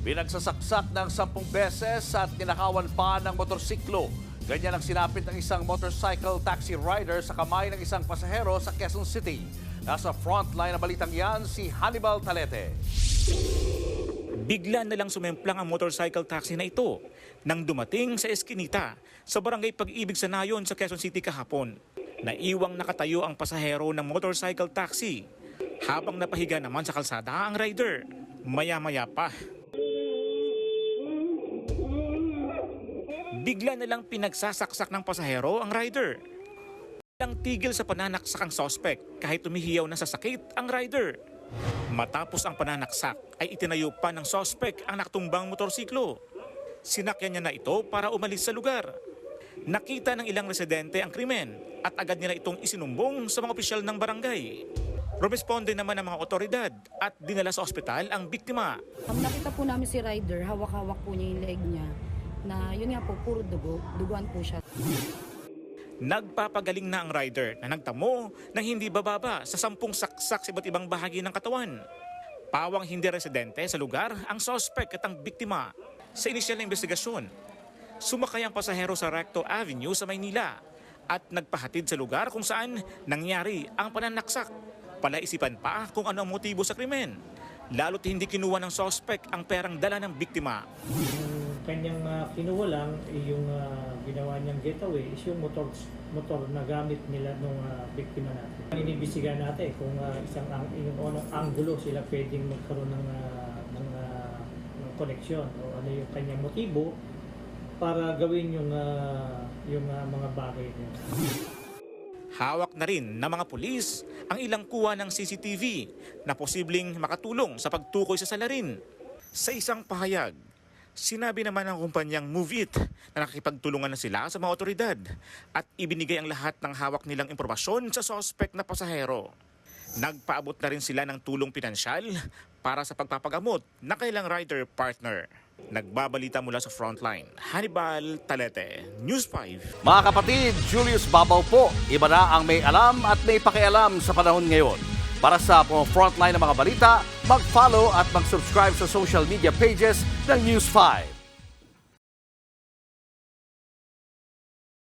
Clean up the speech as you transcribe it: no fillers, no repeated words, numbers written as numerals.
Binagsasaksak ng 10 beses at ninakawan pa ng motorsiklo. Ganyan ang sinapit ng isang motorcycle taxi rider sa kamay ng isang pasahero sa Quezon City. Nasa frontline na balitang yan si Hannibal Talete. Bigla na lang sumemplang ang motorcycle taxi na ito nang dumating sa Eskinita sa barangay Pag-ibig sa Nayon sa Quezon City kahapon. Naiwang nakatayo ang pasahero ng motorcycle taxi habang napahiga naman sa kalsada ang rider. Maya-maya pa, bigla na lang pinagsasaksak ng pasahero ang rider. Walang tigil sa pananaksak ang suspect kahit tumihiyaw na sa sakit ang rider. Matapos ang pananaksak ay itinayo pa ng suspect ang nakatumbang motorsiklo. Sinakyan niya na ito para umalis sa lugar. Nakita ng ilang residente ang krimen at agad nila itong isinumbong sa mga opisyal ng barangay. Rumesponde naman ang mga otoridad at dinala sa ospital ang biktima. Nakita po namin si rider, hawak-hawak po niya yung leg niya na yun nga po, puro dugo, duguan po siya. Nagpapagaling na ang rider na nagtamo ng hindi bababa sa 10 saksak sa iba't ibang bahagi ng katawan. Pawang hindi residente sa lugar ang suspect at ang biktima. Sa inisyal na investigasyon, sumakay ang pasahero sa Recto Avenue sa Maynila at nagpahatid sa lugar kung saan nangyari ang pananaksak. Palaisipan pa kung ano ang motibo sa krimen, lalo't hindi kinuha ng suspect ang perang dala ng biktima. Kanyang kinuha lang, yung ginawa niyang getaway is yung motor na gamit nila nung biktima natin. Inibisigan natin kung yung anggulo sila pwedeng magkaroon ng koneksyon o ano yung kanyang motibo para gawin yung mga bagay niya. Hawak na rin ng mga pulis ang ilang kuha ng CCTV na posibleng makatulong sa pagtukoy sa salarin. Sa isang pahayag, sinabi naman ng kumpanyang Move It na nakikipagtulungan na sila sa mga otoridad at ibinigay ang lahat ng hawak nilang impormasyon sa suspect na pasahero. Nagpaabot na rin sila ng tulong pinansyal para sa pagpapagamot na kailang rider partner. Nagbabalita mula sa Frontline, Hannibal Talete, News 5. Mga kapatid, Julius Babaw po. Iba na ang may alam at may pakialam sa panahon ngayon. Para sa Frontline ng mga balita, mag-follow at mag-subscribe sa social media pages ng News 5.